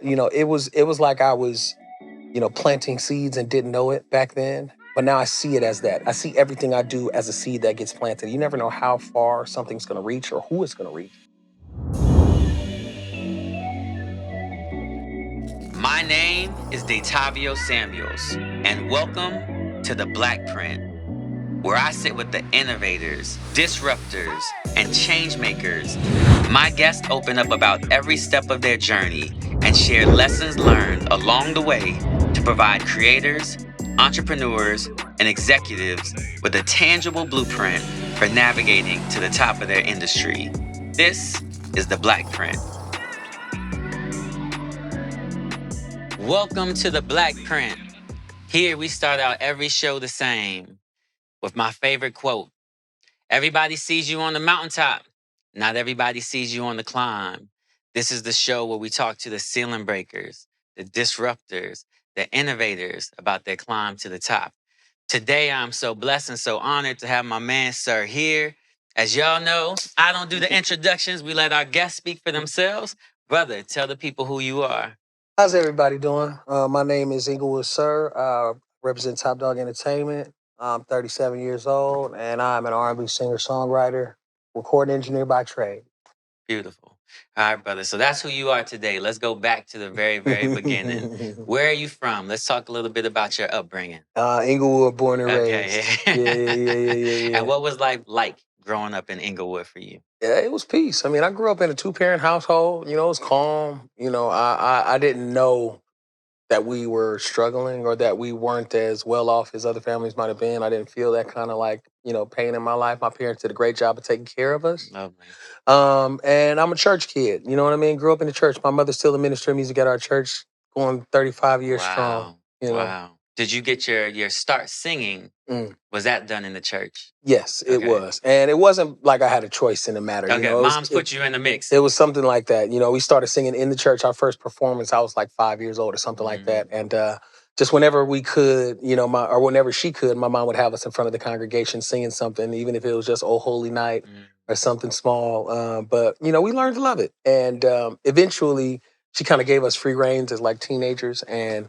it was like I was, planting seeds and didn't know it back then. But now I see it as that. I see everything I do as a seed that gets planted. You never know how far something's going to reach or who it's going to reach. My name is DeTavio Samuels, and welcome to the Blackprint, where I sit with the innovators, disruptors, and change makers. My guests open up about every step of their journey and share lessons learned along the way to provide creators, entrepreneurs, and executives with a tangible blueprint for navigating to the top of their industry. This is the Blackprint. Welcome to the Blackprint. Here we start out every show the same with my favorite quote. Everybody sees you on the mountaintop. Not everybody sees you on the climb. This is the show where we talk to the ceiling breakers, the disruptors, the innovators about their climb to the top. Today, I'm so blessed and so honored to have my man, SiR, here. As y'all know, I don't do the introductions. We let our guests speak for themselves. Brother, tell the people who you are. How's everybody doing? My name is Inglewood SiR. Represent Top Dog Entertainment. I'm 37 years old, and I'm an R&B singer-songwriter, recording engineer by trade. Beautiful. All right, brother. So that's who you are today. Let's go back to the very, very beginning. Where are you from? Let's talk a little bit about your upbringing. Inglewood, born and Okay. raised. Yeah. And what was life like growing up in Inglewood for you? Yeah, it was peace. I mean, I grew up in a two-parent household. It was calm. I didn't know that we were struggling or that we weren't as well off as other families might have been. I didn't feel that kind of pain in my life. My parents did a great job of taking care of us. Lovely. And I'm a church kid. You know what I mean? Grew up in the church. My mother's still the minister of music at our church, going 35 years strong. Wow. Did you get your start singing? Was that done in the church? Yes, it was. And it wasn't like I had a choice in the matter. Okay, Mom's put you in the mix. It was something like that. We started singing in the church. Our first performance, I was like 5 years old or something like that. And just whenever we could, or whenever she could, my mom would have us in front of the congregation singing something, even if it was just "Oh Holy Night" or something small. But we learned to love it. And eventually, she kind of gave us free reins as like teenagers, and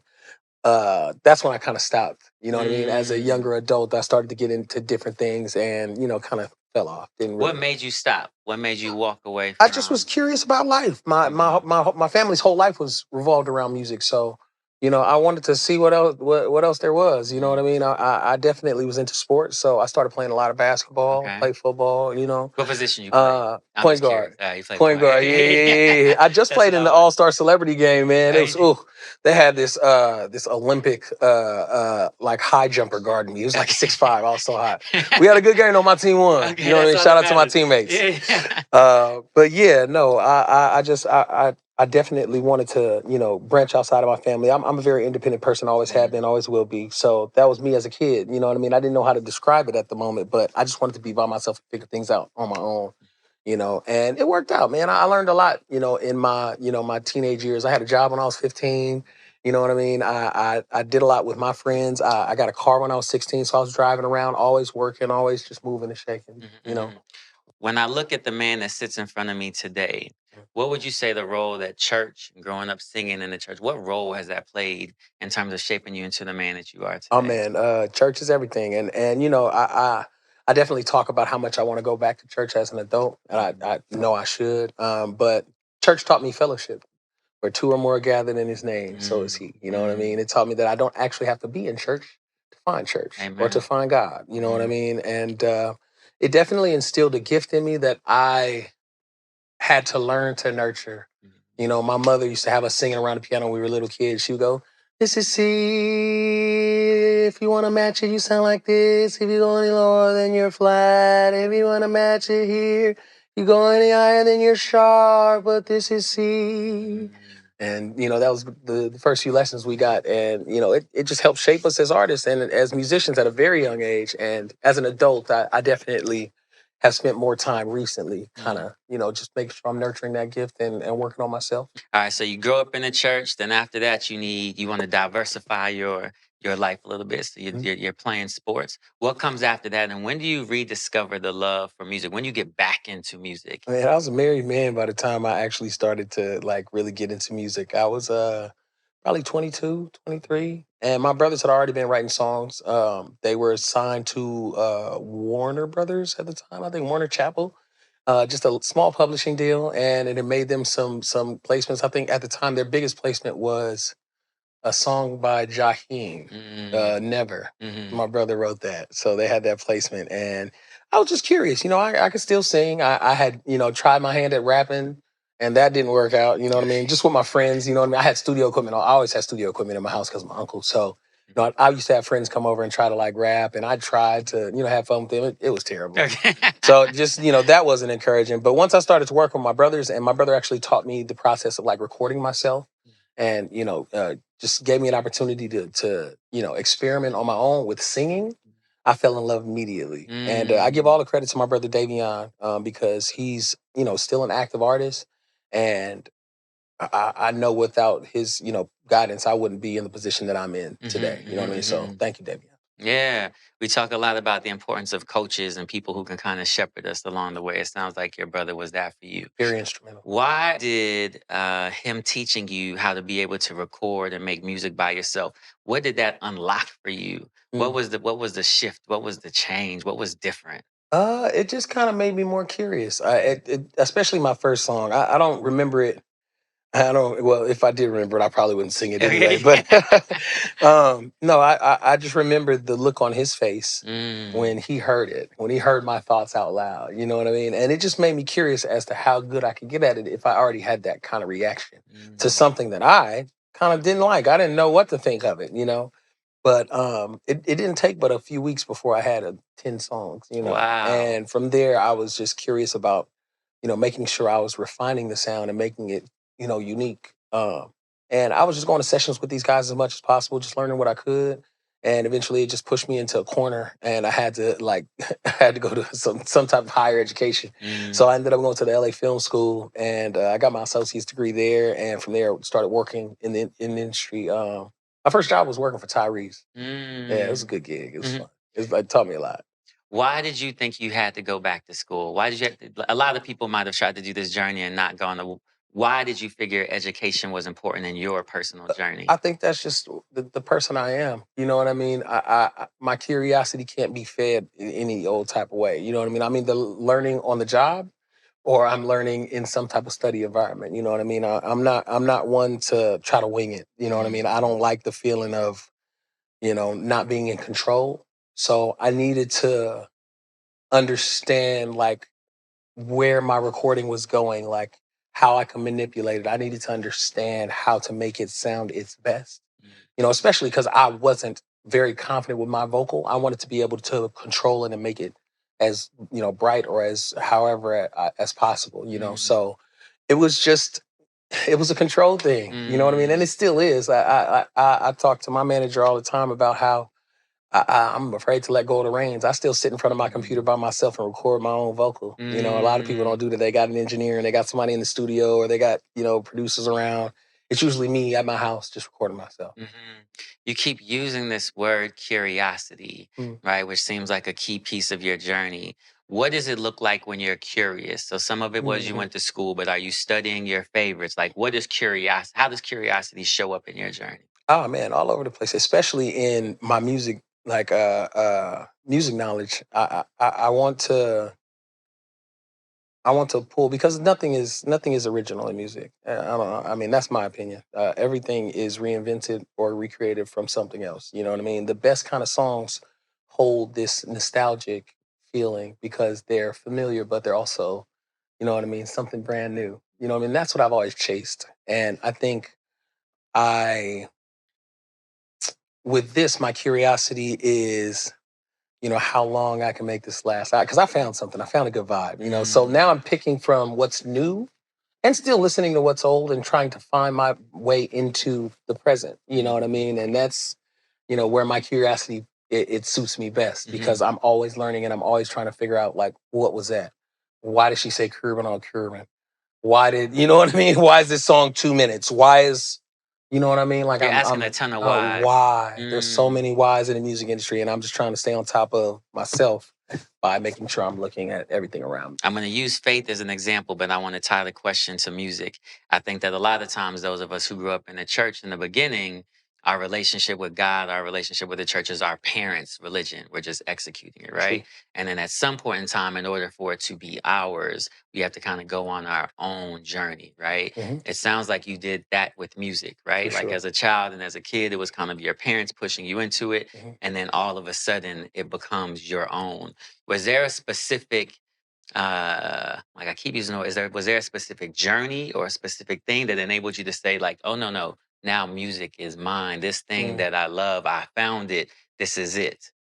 that's when I kind of stopped. You know what I mean? As a younger adult, I started to get into different things and, kind of fell off. What made you stop? What made you walk away from? I just was curious about life. My family's whole life was revolved around music. So, I wanted to see what else there was. You know what I mean? I definitely was into sports. So I started playing a lot of basketball, played football, What position you play? Point guard. You play Point guard. Yeah. I just played in the All-Star Celebrity game, man. It was they had this Olympic like high jumper guarding me. He was like 6'5". I was so hot. We had a good game though. My team won. You know what I mean? Shout out to my teammates. But yeah, no, I definitely wanted to, branch outside of my family. I'm a very independent person, always have been, always will be. So that was me as a kid. You know what I mean? I didn't know how to describe it at the moment, but I just wanted to be by myself and figure things out on my own. And it worked out, man. I learned a lot, in my teenage years. I had a job when I was 15. You know what I mean? I did a lot with my friends. I got a car when I was 16, so I was driving around, always working, always just moving and shaking, When I look at the man that sits in front of me today, what would you say the role that church, growing up singing in the church, what role has that played in terms of shaping you into the man that you are today? Oh man, church is everything, and I definitely talk about how much I want to go back to church as an adult, and I know I should. But church taught me fellowship. Where two or more are gathered in His name, so is He. You know what I mean? It taught me that I don't actually have to be in church to find church or to find God. You know what I mean? And it definitely instilled a gift in me that I had to learn to nurture. My mother used to have us singing around the piano when we were little kids. She would go, "This is C. If you want to match it, you sound like this. If you go any lower, then you're flat. If you want to match it here, you go any higher, then you're sharp. But this is C." And, that was the first few lessons we got. And, it just helped shape us as artists and as musicians at a very young age. And as an adult, I definitely have spent more time recently kind of, just making sure I'm nurturing that gift and working on myself. All right, so you grow up in the church, then after that you want to diversify your your life a little bit. So you're playing sports. What comes after that? And when do you rediscover the love for music? When you get back into music? Man, I was a married man by the time I actually started to like really get into music. I was probably 22, 23. And my brothers had already been writing songs. They were signed to Warner Brothers at the time, I think Warner Chappell. Just a small publishing deal, and it had made them some placements. I think at the time their biggest placement was a song by Jaheim, Never. Mm-hmm. My brother wrote that. So they had that placement. And I was just curious. I could still sing. I had, tried my hand at rapping and that didn't work out. You know what I mean? Just with my friends, you know what I mean? I had studio equipment. I always had studio equipment in my house because of my uncle. So, I used to have friends come over and try to like rap and I tried to, have fun with them. It was terrible. Okay. So just, that wasn't encouraging. But once I started to work with my brothers, and my brother actually taught me the process of like recording myself and, just gave me an opportunity to experiment on my own with singing. I fell in love immediately. And I give all the credit to my brother Davion because he's, still an active artist. And I know without his, guidance, I wouldn't be in the position that I'm in today. You know what I mean? So thank you, Davion. Yeah, we talk a lot about the importance of coaches and people who can kind of shepherd us along the way. It sounds like your brother was that for you. Very instrumental. Why did him teaching you how to be able to record and make music by yourself? What did that unlock for you? What was the shift? What was the change? What was different? It just kind of made me more curious. Especially my first song. I don't remember it. I don't. Well, if I did remember it, I probably wouldn't sing it anyway. But no, I just remember the look on his face when he heard it, when he heard my thoughts out loud. You know what I mean? And it just made me curious as to how good I could get at it if I already had that kind of reaction to something that I kind of didn't like. I didn't know what to think of it. But it didn't take but a few weeks before I had 10 songs. Wow. And from there, I was just curious about, making sure I was refining the sound and making it, unique. And I was just going to sessions with these guys as much as possible, just learning what I could. And eventually it just pushed me into a corner and I had to I had to go to some type of higher education. So I ended up going to the LA Film School and I got my associate's degree there. And from there, started working in the industry. My first job was working for Tyrese. Yeah, it was a good gig. It was fun. It taught me a lot. Why did you think you had to go back to school? Why did you have to, a lot of people might have tried to do this journey and not gone to, why did you figure education was important in your personal journey? I think that's just the person I am. You know what I mean? My curiosity can't be fed in any old type of way. You know what I mean? I mean, the learning on the job or I'm learning in some type of study environment. You know what I mean? I'm not one to try to wing it. You know what I mean? I don't like the feeling of, not being in control. So I needed to understand like where my recording was going, like how I can manipulate it. I needed to understand how to make it sound its best. Especially because I wasn't very confident with my vocal. I wanted to be able to control it and make it as, bright or as however as possible. So it was just it was a control thing. You know what I mean? And it still is. I talk to my manager all the time about how I'm afraid to let go of the reins. I still sit in front of my computer by myself and record my own vocal. A lot of people don't do that. They got an engineer and they got somebody in the studio or they got, producers around. It's usually me at my house just recording myself. You keep using this word curiosity, right? Which seems like a key piece of your journey. What does it look like when you're curious? So some of it was you went to school, but are you studying your favorites? Like what is curiosity? How does curiosity show up in your journey? Oh man, all over the place, especially in my music, like music knowledge. I want to pull because nothing is original in music. I don't know. I mean, that's my opinion. Everything is reinvented or recreated from something else. You know what I mean? The best kind of songs hold this nostalgic feeling because they're familiar, but they're also, what I mean, something brand new. You know what I mean? That's what I've always chased, and I think I with this, my curiosity is, how long I can make this last. Because I found something. I found a good vibe. So now I'm picking from what's new and still listening to what's old and trying to find my way into the present. You know what I mean? And that's, where my curiosity, it suits me best because I'm always learning and I'm always trying to figure out like, what was that? Why did she say Cuban on Cuban? Why did, you know what I mean? Why is this song 2 minutes? Why is You know what I mean? Like You're asking a I'm ton of whys. why? There's so Mm. many whys in the music industry, and I'm just trying to stay on top of myself by making sure I'm looking at everything around me. I'm going to use faith as an example, but I want to tie the question to music. I think that a lot of times, those of us who grew up in the church in the beginning, our relationship with God, our relationship with the church is our parents' religion. We're just executing it, right? True. And then at some point in time, in order for it to be ours, we have to kind of go on our own journey, right? Mhm. It sounds like you did that with music, right? For Like sure. as a child and as a kid, it was kind of your parents pushing you into it. Mhm. And then all of a sudden, it becomes your own. Was there a specific like I keep using the word, was there a specific journey or a specific thing that enabled you to say like, oh no, now music is mine. This thing Mm. that I love, I found it. This is it.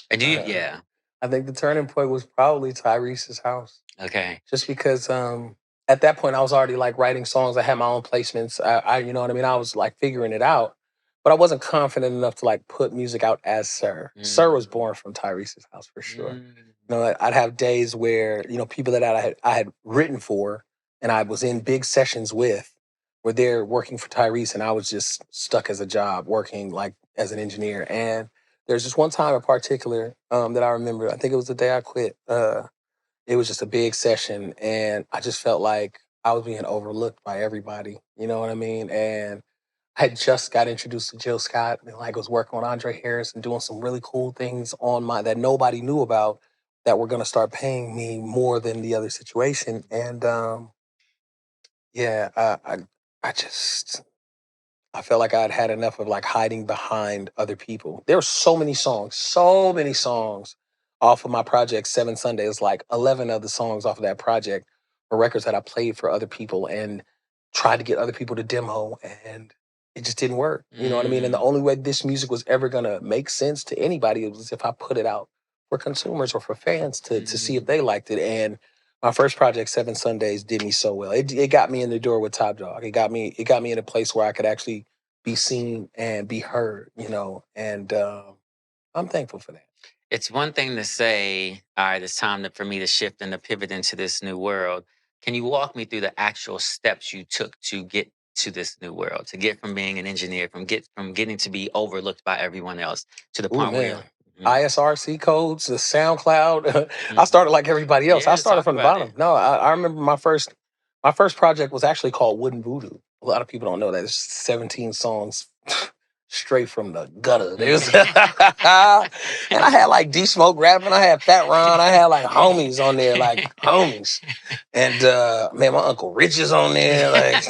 And do you? Yeah. I think the turning point was probably Tyrese's house. Okay. Just because at that point I was already like writing songs. I had my own placements. You know what I mean? I was like figuring it out, but I wasn't confident enough to like put music out as SiR. SiR was born from Tyrese's house for sure. Mm. You know, I'd have days where, you know, people that I had written for and I was in big sessions with were there working for Tyrese, and I was just stuck as a job working like as an engineer. And there's just one time in particular that I remember. I think it was the day I quit. It was just a big session, and I just felt like I was being overlooked by everybody. You know what I mean? And I had just got introduced to Jill Scott, and like was working on Andre Harris and doing some really cool things on my that nobody knew about that were going to start paying me more than the other situation. And yeah, I just I felt like I'd had enough of like hiding behind other people. There were so many songs off of my project Seven Sundays. Like 11 of the songs off of that project were records that I played for other people and tried to get other people to demo, and it just didn't work. You know what I mean? And the only way this music was ever gonna make sense to anybody was if I put it out for consumers or for fans to see if they liked it. And my first project, Seven Sundays, did me so well. It got me in the door with Top Dog. It got me in a place where I could actually be seen and be heard, you know, and I'm thankful for that. It's one thing to say, all right, it's time for me to shift and to pivot into this new world. Can you walk me through the actual steps you took to get to this new world, to get from being an engineer, from getting to be overlooked by everyone else to the Oh point where you're man, like, ISRC codes, the SoundCloud. I mhm. started like everybody else. I Yeah, started talk from the about it. bottom. No, I remember my first project was actually called Wooden Voodoo. A lot of people don't know that. It's 17 songs straight from the gutter. There's and I had like D Smoke rapping, I had Fat Ron, I had like homies on there, like homies. And man, my Uncle Rich is on there. Like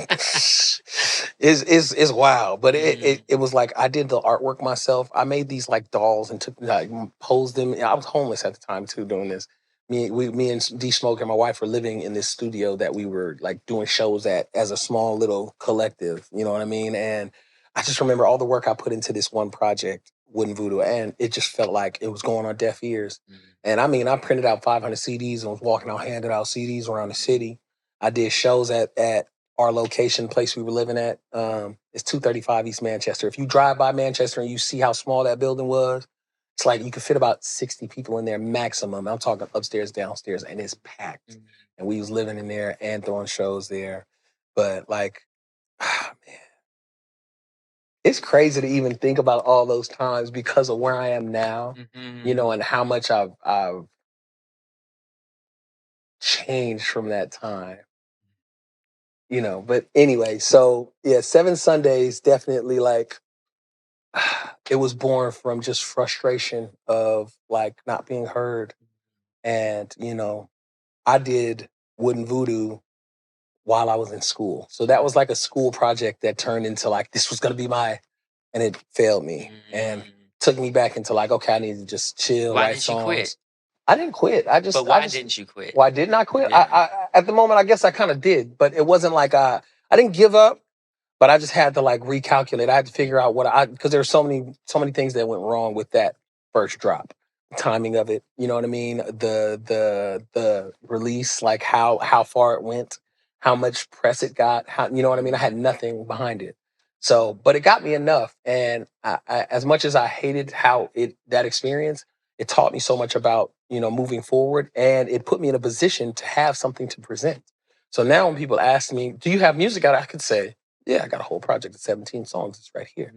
it's wild. But it was like I did the artwork myself. I made these like dolls and took like posed them. I was homeless at the time too doing this. Me and D Smoke and my wife were living in this studio that we were like doing shows at as a small little collective. You know what I mean? And I just remember all the work I put into this one project, Wooden Voodoo, and it just felt like it was going on deaf ears. And I mean, I printed out 500 CDs and was walking out, handing out CDs around the city. I did shows at our location, place we were living at. It's 235 East Manchester. If you drive by Manchester and you see how small that building was, it's like you could fit about 60 people in there maximum. I'm talking upstairs, downstairs, and it's packed. And we was living in there and throwing shows there. But like, man, it's crazy to even think about all those times because of where I am now, you know, and how much I've changed from that time, you know. But anyway, so yeah, Seven Sundays definitely like it was born from just frustration of like not being heard. And, you know, I did Wooden Voodoo while I was in school. So that was like a school project that turned into like this was gonna be my and it failed me and took me back into like, okay, I need to just chill, Why write didn't you quit? songs. I didn't quit. But I why just didn't you quit? why didn't I quit? Yeah. At the moment I guess I kind of did, but it wasn't like I didn't give up, but I just had to like recalculate. I had to figure out what I because there's so many things that went wrong with that first drop. Timing of it, you know what I mean? The release, like how far it went, how much press it got, how you know what I mean? I had nothing behind it. So, but it got me enough. And as much as I hated how it that experience, it taught me so much about, you know, moving forward, and it put me in a position to have something to present. So now when people ask me, "Do you have music out?" I could say, Yeah, I got a whole project of 17 songs. It's right here.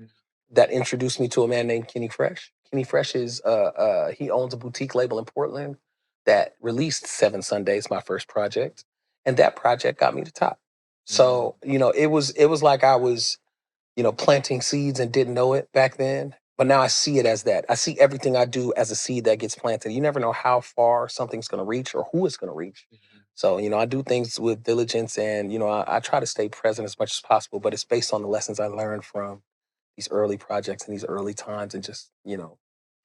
That introduced me to a man named Kenny Fresh. Kenny Fresh is he owns a boutique label in Portland that released Seven Sundays, my first project, and that project got me to top. So it was like I was planting seeds and didn't know it back then. But now I see it as that. I see everything I do as a seed that gets planted. You never know how far something's going to reach or who it's going to reach. So, I do things with diligence and, I try to stay present as much as possible, but it's based on the lessons I learned from these early projects and these early times and just,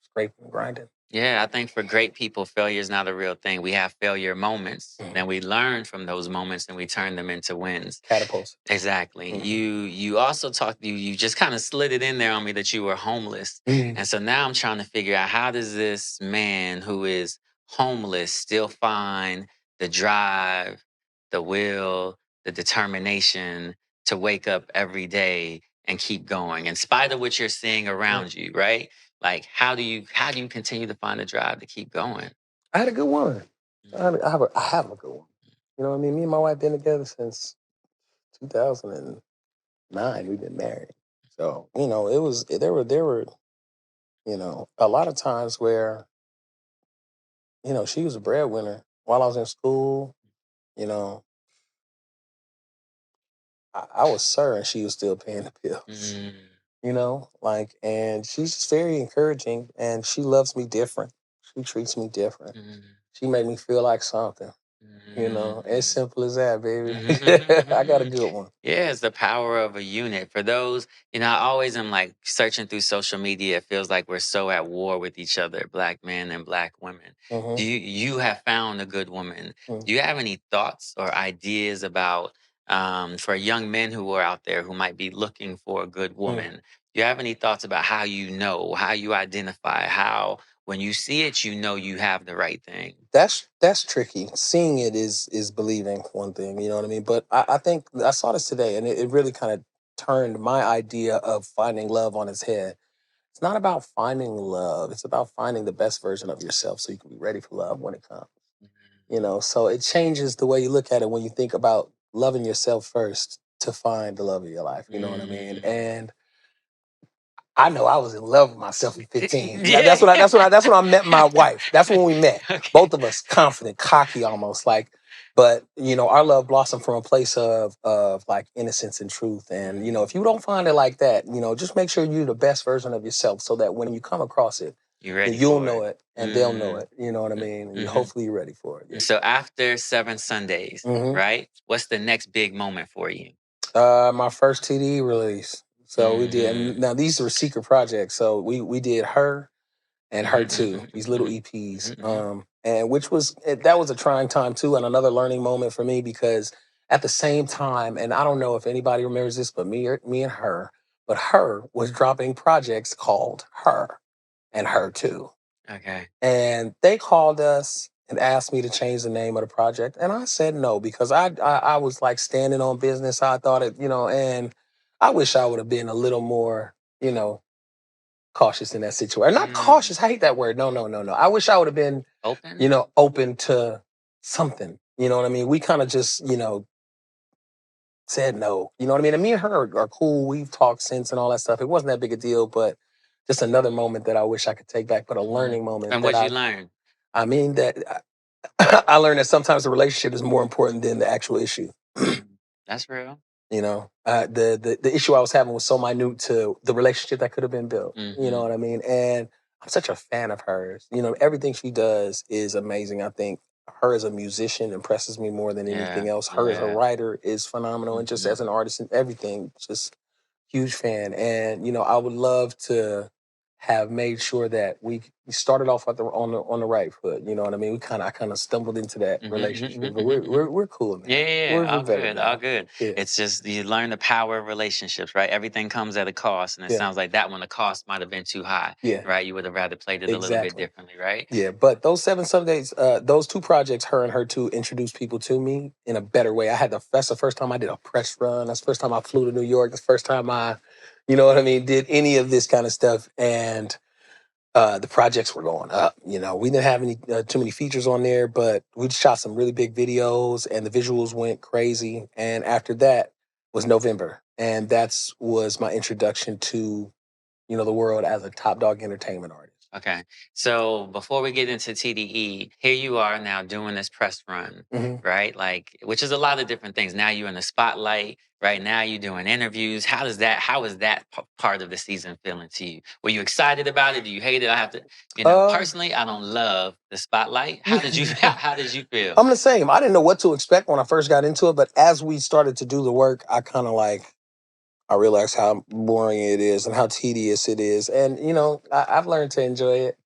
scraping and grinding. Yeah, I think for great people, failure is not a real thing. We have failure moments, then we learn from those moments and we turn them into wins. Catapults. Exactly. You also talked. You just kind of slid it in there on me that you were homeless, and so now I'm trying to figure out how does this man who is homeless still find the drive, the will, the determination to wake up every day and keep going in spite of what you're seeing around you, right? Like how do you continue to find the drive to keep going? I had a good one. I have a good one. You know what I mean? Me and my wife been together since 2009. We've been married. So, there were, a lot of times where, she was a breadwinner while I was in school. You know, I was SiR and she was still paying the bills. And she's just very encouraging and she loves me different. She treats me different. She made me feel like something. As simple as that, baby. I got a good one. Yeah, it's the power of a unit. For those, I always am like searching through social media. It feels like we're so at war with each other, black men and black women. Do you have found a good woman? Do you have any thoughts or ideas about for young men who are out there who might be looking for a good woman? Do you have any thoughts about how how you identify, how when you see it, you have the right thing? That's tricky. Seeing it is believing one thing, you know what I mean? But I think I saw this today and it really kind of turned my idea of finding love on its head. It's not about finding love. It's about finding the best version of yourself so you can be ready for love when it comes. So it changes the way you look at it when you think about loving yourself first to find the love of your life. You know what I mean? And I know I was in love with myself at 15. That's when I met my wife. That's when we met. Okay. Both of us confident, cocky almost like, but our love blossomed from a place of like innocence and truth. And if you don't find it like that, just make sure you're the best version of yourself so that when you come across it, You're ready you'll for know it. it and they'll know it. You know what I mean? And hopefully you're ready for it. Yeah. So after Seven Sundays, Mhm. right? What's the next big moment for you? My first TD release. So we did, and now these were secret projects. So we did her and her too. These little EPs, and that was a trying time too, and another learning moment for me because at the same time, and I don't know if anybody remembers this, but me and her, but her was dropping projects called Her and Her too, Okay. and they called us and asked me to change the name of the project, and I said no because I was like standing on business. I thought it, and I wish I would have been a little more, cautious in that situation. Not cautious. I hate that word. No, no, no, no. I wish I would have been, Open? open to something. You know what I mean? We kind of just, said no. You know what I mean? And me and her are cool. We've talked since and all that stuff. It wasn't that big a deal, but just another moment that I wish I could take back, but a learning moment And that what'd you learn? I mean that I learned that sometimes the relationship is more important than the actual issue. That's real. The issue I was having was so minute to the relationship that could have been built. You know what I mean? And I'm such a fan of hers. Everything she does is amazing. I think her as a musician impresses me more than anything else. Her as a writer is phenomenal, and just as an artist and everything, just huge fan. And I would love to have made sure that we started off on the right foot. You know what I mean? I kind of stumbled into that relationship, but we're cool now. Yeah, We're all better good, now. all good. Yeah. It's just you learn the power of relationships, right? Everything comes at a cost, and it Yeah. sounds like that one, the cost might have been too high, Yeah. right? You would have rather played it a little bit Exactly. differently, right? Yeah, but those Seven Sundays, those two projects, Her and Her Two, introduced people to me in a better way. That's the first time I did a press run. That's the first time I flew to New York. That's the first time I, you know what I mean, did any of this kind of stuff. And the projects were going up. We didn't have any too many features on there, but we shot some really big videos, and the visuals went crazy. And after that was November, And that's was my introduction to, the world as a top dog entertainment artist. Okay. So before we get into TDE, here you are now doing this press run, right? Like, which is a lot of different things. Now you're in the spotlight, right? Now you're doing interviews. How is that part of the season feeling to you? Were you excited about it? Do you hate it? I have to, personally, I don't love the spotlight. How did you, how did you feel? I'm the same. I didn't know what to expect when I first got into it, but as we started to do the work, I realized how boring it is and how tedious it is. And, I've learned to enjoy it,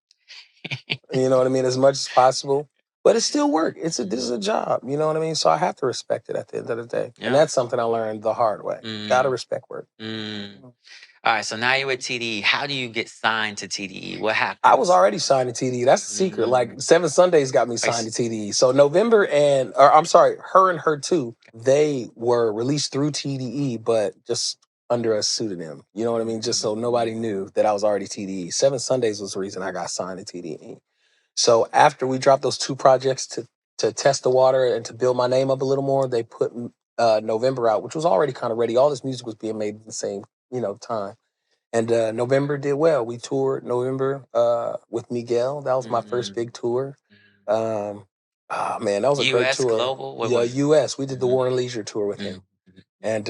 you know what I mean, as much as possible. But it's still work. This is a job, you know what I mean? So I have to respect it at the end of the day. Yeah. And that's something I learned the hard way. Gotta respect work. All right, so now you're at TDE. How do you get signed to TDE? What happened? I was already signed to TDE. That's the secret. Like 7 Sundays got me signed to TDE. So her and her too, they were released through TDE, but just under a pseudonym. You know what I mean? Just so nobody knew that I was already TDE. 7 Sundays was the reason I got signed to TDE. So after we dropped those 2 projects to test the water and to build my name up a little more, they put November out, which was already kind of ready. All this music was being made at the same, time. And November did well. We toured November with Miguel. That was my first big tour. Oh man, that was a great tour. Global? What was US. We did the War and Leisure tour with him. And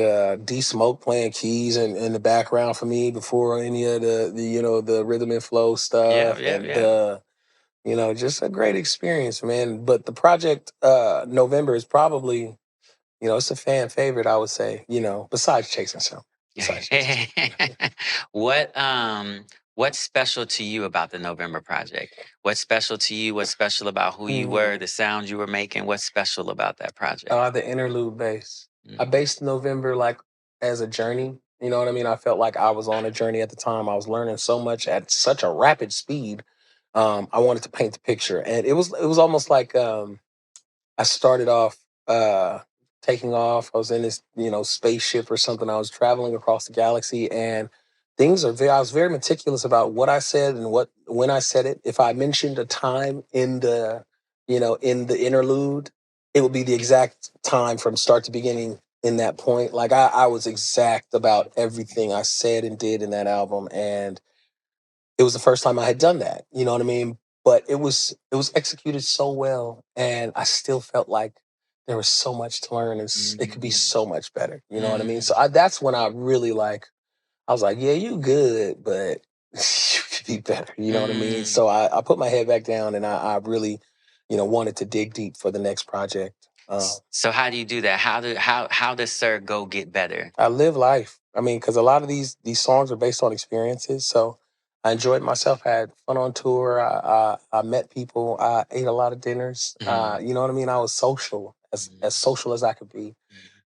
D Smoke playing keys in the background for me before any of the rhythm and flow stuff. Just a great experience, man. But the project November is probably, it's a fan favorite, I would say, besides Chasing Some. What's special to you about the November project? What's special to you? What's special about who you were, the sound you were making? What's special about that project? The interlude bass. I based November like as a journey. You know what I mean? I felt like I was on a journey at the time. I was learning so much at such a rapid speed. I wanted to paint the picture, and it was almost like I started off taking off. I was in this, spaceship or something. I was traveling across the galaxy, and I was very meticulous about what I said and when I said it. If I mentioned a time in the interlude, it would be the exact time from start to beginning in that point. Like I was exact about everything I said and did in that album, and it was the first time I had done that. You know what I mean? But it was executed so well, and I still felt like there was so much to learn, and it could be so much better. You know what I mean? So that's when I really I was like, yeah, you good, but you could be better. You know what I mean? So I put my head back down, and I really, wanted to dig deep for the next project. So how do you do that? How does SiR go get better? I live life. I mean, because a lot of these songs are based on experiences. So I enjoyed myself. I had fun on tour. I met people. I ate a lot of dinners. You know what I mean? I was social, as social as I could be.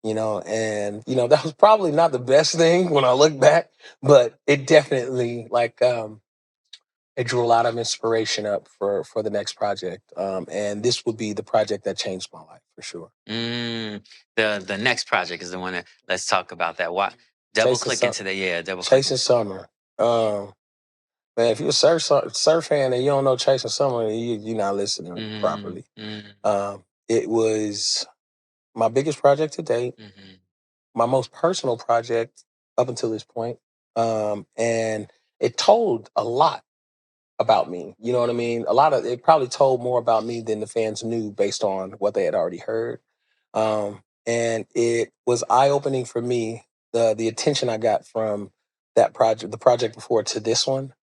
And that was probably not the best thing when I look back, but it definitely it drew a lot of inspiration up for the next project. And this would be the project that changed my life for sure. The next project is the one that, let's talk about that. What double click into that? Double Chasing Summer. Man, if you're a SiR fan and you don't know Chasing Summer, you're not listening properly. It was my biggest project to date, my most personal project up until this point. And it told a lot about me. You know what I mean? It probably told more about me than the fans knew based on what they had already heard. And it was eye-opening for me, the attention I got from that project, the project before, to this one.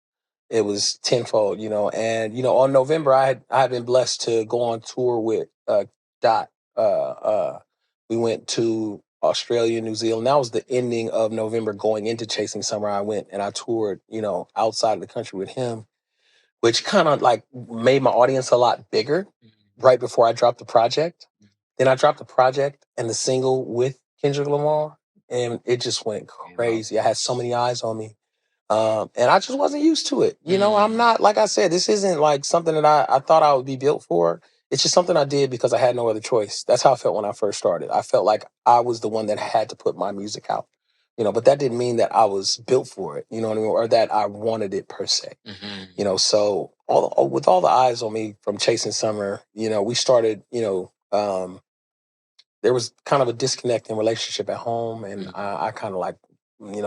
It was tenfold, and on November I had been blessed to go on tour with Dot. We went to Australia, New Zealand. That was the ending of November, going into Chasing Summer. I went and I toured, outside of the country with him, which kind of like made my audience a lot bigger right before I dropped the project. Then I dropped the project and the single with Kendrick Lamar, and it just went crazy. I had so many eyes on me. And I just wasn't used to it. I'm not, like I said, this isn't like something that I thought I would be built for. It's just something I did because I had no other choice. That's how I felt when I first started. I felt like I was the one that had to put my music out, but that didn't mean that I was built for it, you know what I mean? Or that I wanted it per se. So with all the eyes on me from Chasing Summer, we started, there was kind of a disconnect in relationship at home, and Mhm. I kind of like,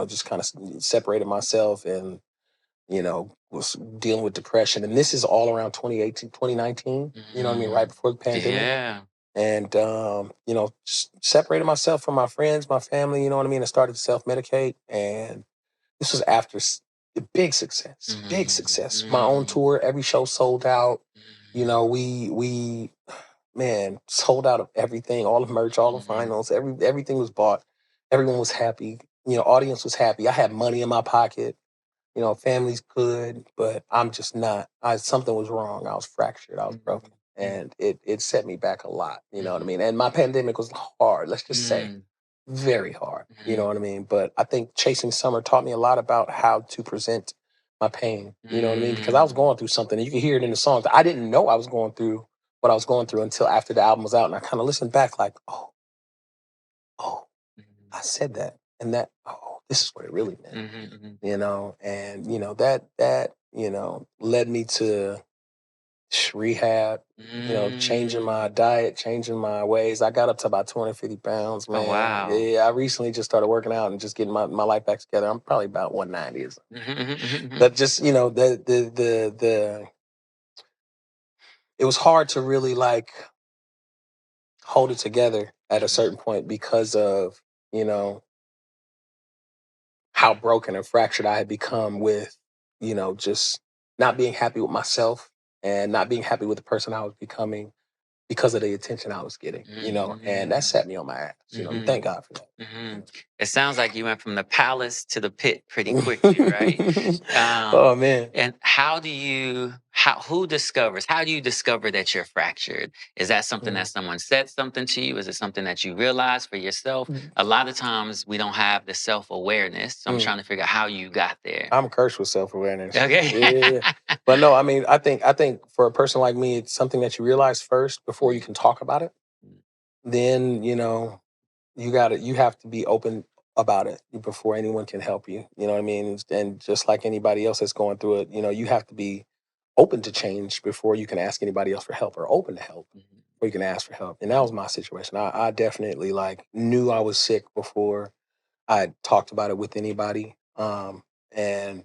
just kind of separated myself, and was dealing with depression. And this is all around 2018, 2019. You know what I mean, right before the pandemic. Yeah. And separated myself from my friends, my family. You know what I mean. I started to self medicate, and this was after big success, big success. My own tour, every show sold out. We man sold out of everything, all the merch, all the finals, everything was bought. Everyone was happy. Audience was happy. I had money in my pocket. Family's good, but I'm just not. Something was wrong. I was fractured. I was broken, and it set me back a lot. You know what I mean? And my pandemic was hard. Let's just say very hard. You know what I mean? But I think Chasing Summer taught me a lot about how to present my pain. You know what I mean? Because I was going through something, and you can hear it in the songs. I didn't know I was going through what I was going through until after the album was out, and I kind of listened back like, oh, I said that, and this is what it really meant. And that led me to rehab, changing my diet, changing my ways. I got up to about 250 pounds, man. Oh, wow. Yeah, I recently just started working out and just getting my life back together. I'm probably about 190 or something. But just, it was hard to really like hold it together at a certain point because of, how broken and fractured I had become with, just not being happy with myself and not being happy with the person I was becoming because of the attention I was getting, and that set me on my ass, and thank God for that. It sounds like you went from the palace to the pit pretty quickly, right? Oh man. And how do you discover that you're fractured? Is that something that someone said something to you? Is it something that you realized for yourself? A lot of times we don't have the self-awareness. So I'm trying to figure out how you got there. I'm cursed with self-awareness. Okay. Yeah. But no, I mean, I think for a person like me, it's something that you realize first before you can talk about it. Then, you have to be open about it before anyone can help you. You know what I mean? And just like anybody else that's going through it, you have to be open to change before you can ask anybody else for help, or open to help before you can ask for help. And that was my situation. I definitely like knew I was sick before I talked about it with anybody. And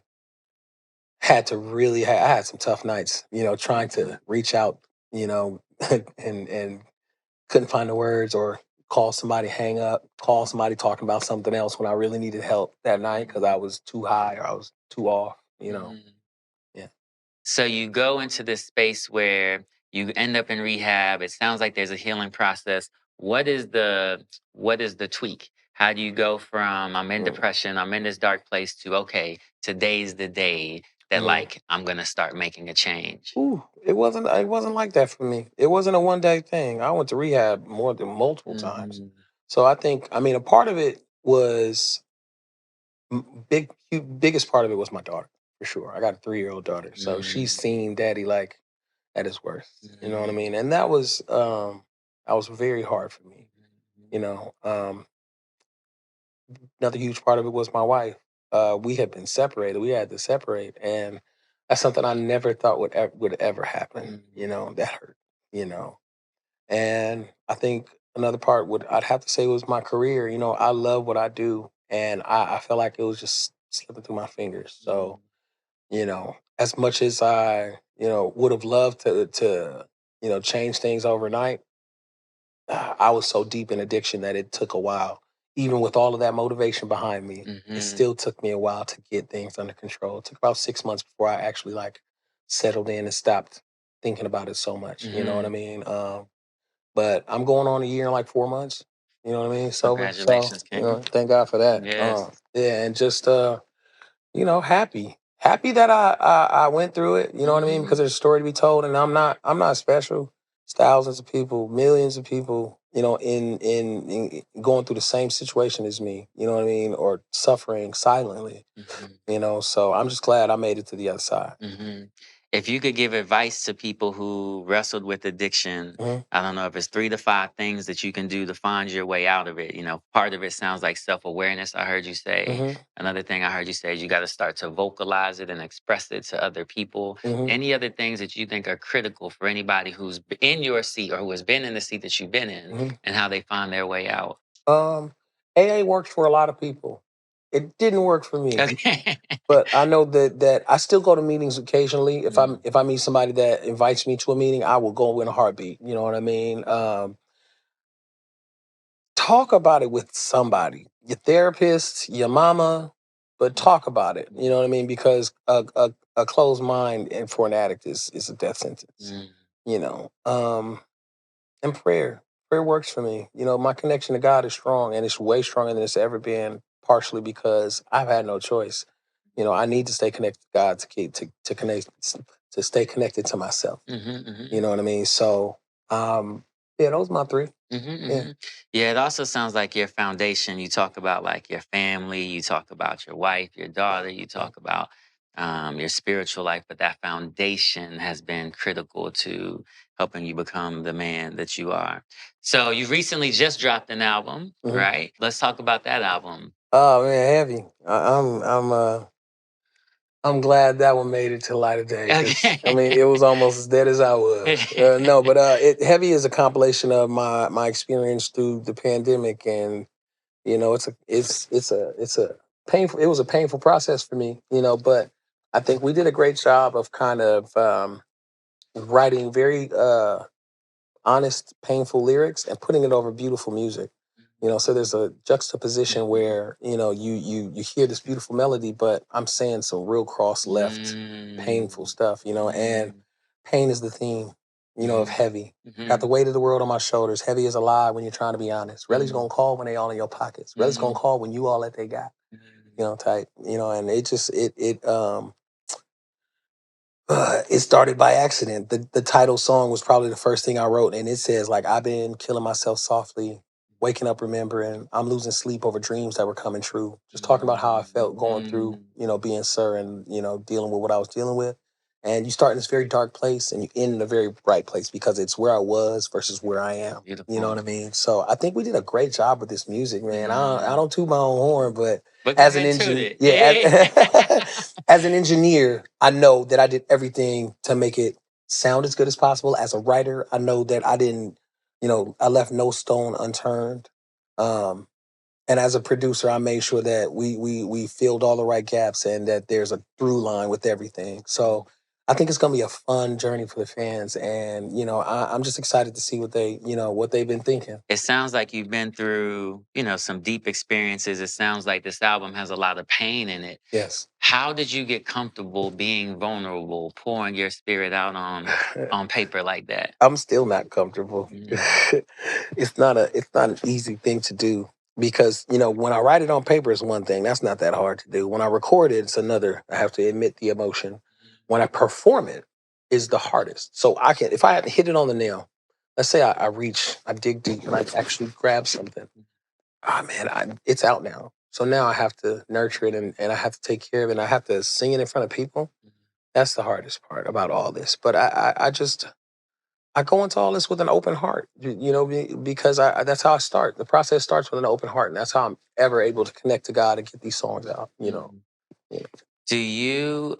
had to really, I had some tough nights, trying to reach out, and couldn't find the words, or call somebody, hang up, call somebody talking about something else when I really needed help that night because I was too high or I was too off, Yeah. So you go into this space where you end up in rehab. It sounds like there's a healing process. What is the tweak? How do you go from I'm in depression, I'm in this dark place to okay, today's the day that like I'm gonna start making a change? Ooh, it wasn't like that for me. It wasn't a one day thing. I went to rehab more than multiple times. So I think, I mean, a part of it was biggest part of it was my daughter, for sure. I got a 3-year-old daughter, so she's seen daddy like at his worst. You know what I mean? And that was very hard for me. You know, another huge part of it was my wife. We had been separated. We had to separate, and that's something I never thought would ever happen. That hurt. You know, and I think another part would I'd have to say was my career. I love what I do, and I felt like it was just slipping through my fingers. So, as much as I, would have loved to change things overnight, I was so deep in addiction that it took a while. Even with all of that motivation behind me, it still took me a while to get things under control. It took about 6 months before I actually like settled in and stopped thinking about it so much. You know what I mean? But I'm going on a year and like 4 months. You know what I mean? Sober. So, Congratulations, King. thank God for that. Yes. Yeah, and just happy that I went through it. You know what I mean? Because there's a story to be told, and I'm not special. It's thousands of people, millions of people, in going through the same situation as me. You know what I mean? Or suffering silently. So I'm just glad I made it to the other side. If you could give advice to people who wrestled with addiction, I don't know if it's 3 to 5 things that you can do to find your way out of it. You know, part of it sounds like self-awareness, I heard you say. Another thing I heard you say is you got to start to vocalize it and express it to other people. Any other things that you think are critical for anybody who's in your seat or who has been in the seat that you've been in and how they find their way out? AA works for a lot of people. It didn't work for me. Okay. But I know that I still go to meetings occasionally. If I meet somebody that invites me to a meeting, I will go in a heartbeat. You know what I mean? Talk about it with somebody, your therapist, your mama, but talk about it. You know what I mean? Because a closed mind and for an addict is a death sentence. You know, and prayer works for me. You know, my connection to God is strong, and it's way stronger than it's ever been. Partially because I've had no choice. You know, I need to stay connected to God to connect to stay connected to myself. You know what I mean? So, yeah, those are my 3. Yeah. Yeah, it also sounds like your foundation. You talk about like your family, you talk about your wife, your daughter, you talk about your spiritual life, but that foundation has been critical to helping you become the man that you are. So you recently just dropped an album, right? Let's talk about that album. Oh man, heavy. I'm glad that one made it to light of day. I mean, it was almost as dead as I was. No, but heavy is a compilation of my experience through the pandemic, and you know, it's a painful. It was a painful process for me, you know, but I think we did a great job of kind of writing very honest, painful lyrics and putting it over beautiful music. You know, so there's a juxtaposition where you know you hear this beautiful melody, but I'm saying some real cross left, painful stuff. You know, and pain is the theme. You know, of heavy. Got the weight of the world on my shoulders. Heavy as a lie when you're trying to be honest. Relly's gonna call when they all in your pockets. Relly's gonna call when you all that they got. You know, type. You know, and it just it started by accident. The title song was probably the first thing I wrote, and it says like I've been killing myself softly, waking up remembering I'm losing sleep over dreams that were coming true. Just talking about how I felt going through, you know, being SiR and you know dealing with what I was dealing with. And you start in this very dark place, and you end in a very bright place because it's where I was versus where I am. Beautiful. You know what I mean? So I think we did a great job with this music, man. I don't toot my own horn, but But as an engineer, as an engineer, I know that I did everything to make it sound as good as possible. As a writer, I know that I didn't, you know, I left no stone unturned. Um, and as a producer, I made sure that we filled all the right gaps and that there's a through line with everything. So I think it's gonna be a fun journey for the fans, and you know, I'm just excited to see what what they've been thinking. It sounds like you've been through, you know, some deep experiences. It sounds like this album has a lot of pain in it. Yes. How did you get comfortable being vulnerable, pouring your spirit out on paper like that? I'm still not comfortable. It's not an easy thing to do because you know when I write it on paper is one thing. That's not that hard to do. When I record it, it's another. I have to admit the emotion. When I perform it, is the hardest. So I can if I hadn't hit it on the nail. Let's say I dig deep, and I actually grab something. Ah man, it's out now. So now I have to nurture it and I have to take care of it. And I have to sing it in front of people. That's the hardest part about all this. But I just I go into all this with an open heart, you know, because that's how I start. The process starts with an open heart, and that's how I'm ever able to connect to God and get these songs out. You know. Yeah. Do you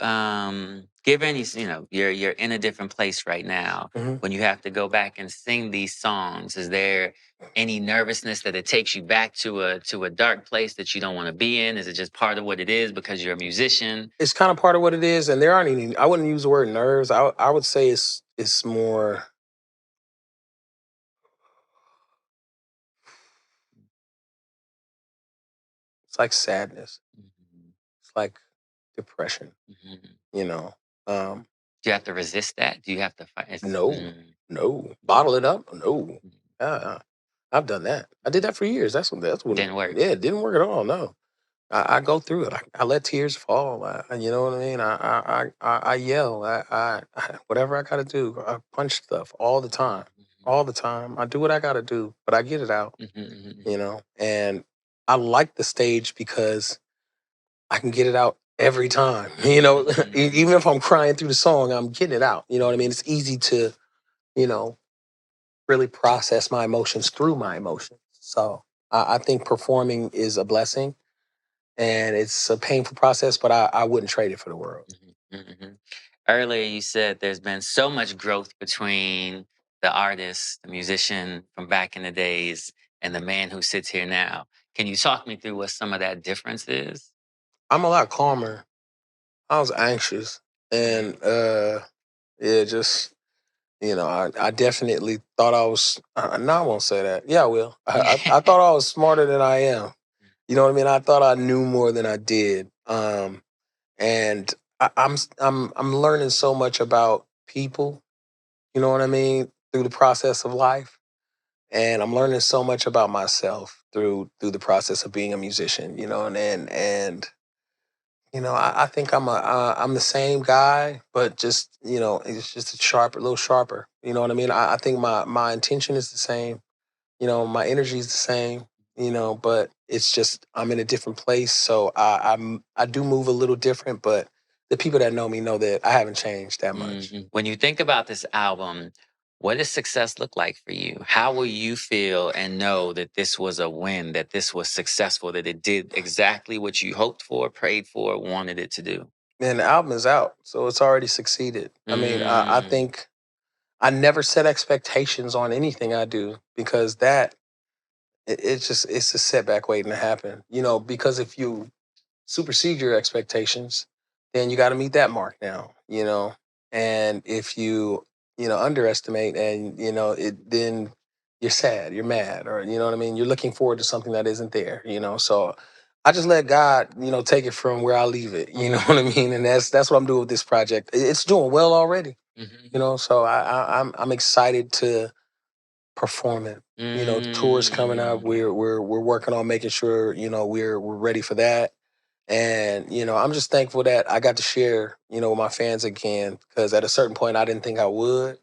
give any, you know, you're in a different place right now. When you have to go back and sing these songs, is there any nervousness that it takes you back to a dark place that you don't want to be in? Is it just part of what it is because you're a musician? It's kind of part of what it is, and there aren't any. I wouldn't use the word nerves. I would say it's more. It's like sadness. It's like depression. You know. Do you have to resist that? Do you have to fight? No, no, bottle it up. No, I've done that. I did that for years. That's what Didn't work. Yeah, it didn't work at all. No. I go through it. I let tears fall. You know what I mean? I yell. Whatever I gotta do. I punch stuff all the time. All the time. I do what I gotta do, but I get it out. You know, and I like the stage because I can get it out every time. Even if I'm crying through the song, I'm getting it out. You know what I mean? It's easy to, you know, really process my emotions through my emotions. So I think performing is a blessing, and it's a painful process, but I wouldn't trade it for the world. Mm-hmm. Earlier, you said there's been so much growth between the artist, the musician from back in the days, and the man who sits here now. Can you talk me through what some of that difference is? I'm a lot calmer. I was anxious, and yeah, just I definitely thought I was. No, I won't say that. Yeah, I will. I thought I was smarter than I am. You know what I mean? I thought I knew more than I did. And I'm learning so much about people. You know what I mean? Through the process of life, and I'm learning so much about myself through the process of being a musician. I think I'm the same guy, but just it's just a little sharper. You know what I mean? I think my intention is the same. My energy is the same. But it's just I'm in a different place, so I do move a little different. But the people that know me know that I haven't changed that much. When you think about this album, what does success look like for you? How will you feel and know that this was a win, that this was successful, that it did exactly what you hoped for, prayed for, wanted it to do? And the album is out, so it's already succeeded. I mean, I Mm. think I never set expectations on anything I do because it's a setback waiting to happen. Because if you supersede your expectations, then you got to meet that mark now. And if you underestimate and then you're sad, you're mad, or you know what I mean, you're looking forward to something that isn't there. So I just let God take it from where I leave it. You know what I mean? And that's what I'm doing with this project. It's doing well already. So I'm excited to perform it. Tours coming up. We're working on making sure we're ready for that. And I'm just thankful that I got to share with my fans again, because at a certain point I didn't think I would.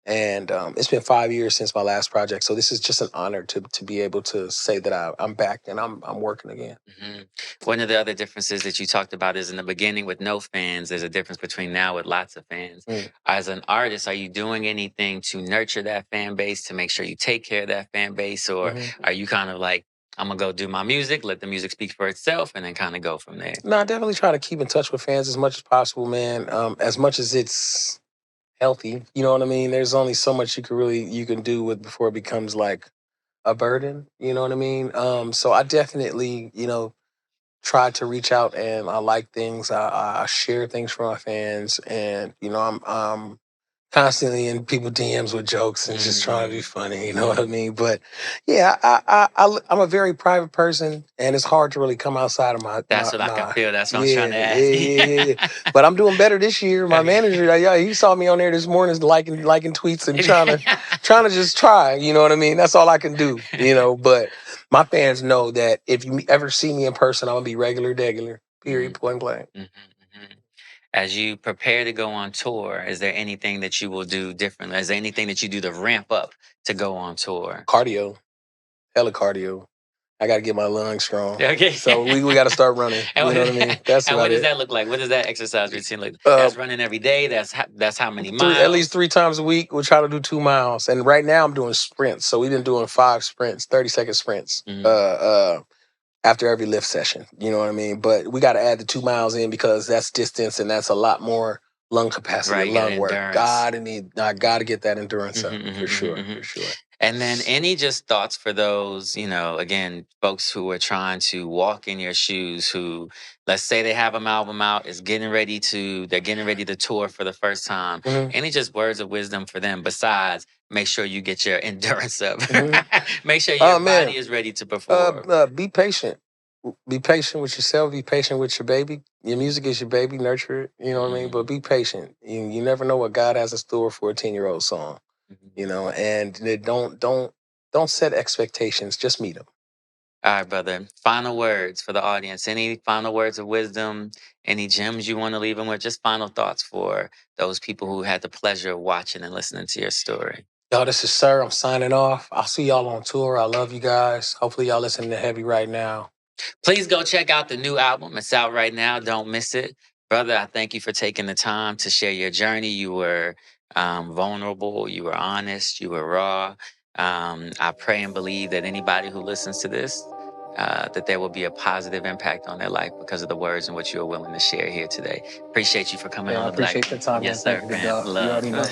And it's been 5 years since my last project, so this is just an honor to be able to say that I'm back and I'm working again. Mhm. One of the other differences that you talked about is in the beginning with no fans, there's a difference between now with lots of fans. Mm. As an artist, are you doing anything to nurture that fan base, to make sure you take care of that fan base? Or Hmm. are you kind of like, I'm going to go do my music, let the music speak for itself, and then kind of go from there? No, I definitely try to keep in touch with fans as much as possible, man. As much as it's healthy, you know what I mean. There's only so much you can do with before it becomes like a burden. You know what I mean. So I definitely try to reach out, and I like things. I share things for my fans, and I'm constantly in people DMs with jokes and just trying to be funny. You know what I mean? But yeah, I'm a very private person, and it's hard to really come outside of my That's what I can feel. That's what I'm trying yeah, to yeah, ask you. yeah, yeah, yeah. But I'm doing better this year. My manager, yeah, he saw me on there this morning liking tweets and trying to just try. You know what I mean? That's all I can do. But my fans know that if you ever see me in person, I'm gonna be regular, degular. Period. Point blank. Mhm, mhm. As you prepare to go on tour, is there anything that you will do differently? Is there anything that you do to ramp up to go on tour? Cardio, hella cardio. I got to get my lungs strong. Okay. So we got to start running. And You know what I mean? That's and what about does it. that look like? What does that exercise routine look? Uh, That's running every day. That's how many at least miles? 3 times a week. We'll try to do 2 miles. And right now I'm doing sprints. So we've been doing 5 sprints, 30-second sprints. After every lift session. You know what I mean? But we got to add the 2 miles in because that's distance and that's a lot more lung capacity Right, and you got lung work. endurance. I gotta get that endurance up Mhm, for mhm, mhm, sure, for mhm. sure. And then any just thoughts for those, again, folks who are trying to walk in your shoes, who let's say they have an album out, they're getting ready to tour for the first time. Hmm. Any just words of wisdom for them besides make sure you get your endurance up. Hmm. Make sure your Oh body man, is ready to perform. be patient. Be patient with yourself. Be patient with your baby. Your music is your baby. Nurture it. You know what I mean. But Mhm, be patient. You never know what God has in store for a 10-year-old song. mhm. And don't set expectations. Just meet them. All right, brother. Final words for the audience. Any final words of wisdom? Any gems you want to leave them with? Just final thoughts for those people who had the pleasure of watching and listening to your story. Y'all, this is SiR. I'm signing off. I'll see y'all on tour. I love you guys. Hopefully y'all listening to Heavy right now. Please go check out the new album. It's out right now. Don't miss it. Brother, I thank you for taking the time to share your journey. You were vulnerable. You were honest. You were raw. I pray and believe that anybody who listens to this, that there will be a positive impact on their life because of the words and what you are willing to share here today. Appreciate you for coming on I the Black. appreciate the time. Yes, man. sir, Thank you, fam. dog. You already know.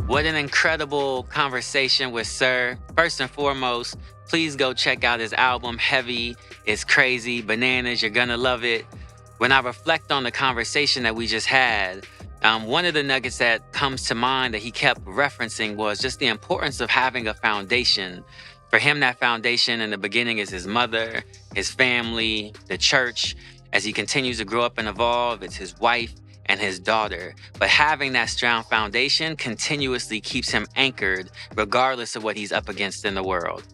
What an incredible conversation with SiR. First and foremost, please go check out his album, Heavy. It's crazy, bananas, you're gonna love it. When I reflect on the conversation that we just had, one of the nuggets that comes to mind that he kept referencing was just the importance of having a foundation. For him, that foundation in the beginning is his mother, his family, the church. As he continues to grow up and evolve, it's his wife and his daughter. But having that strong foundation continuously keeps him anchored regardless of what he's up against in the world.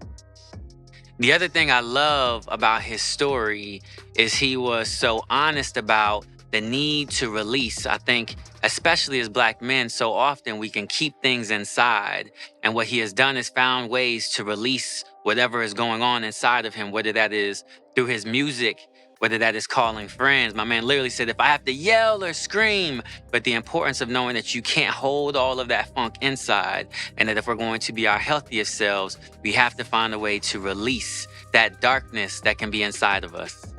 The other thing I love about his story is he was so honest about the need to release. I think, especially as Black men, so often we can keep things inside. And what he has done is found ways to release whatever is going on inside of him, whether that is through his music, whether that is calling friends. My man literally said, if I have to yell or scream, but the importance of knowing that you can't hold all of that funk inside, and that if we're going to be our healthiest selves, we have to find a way to release that darkness that can be inside of us.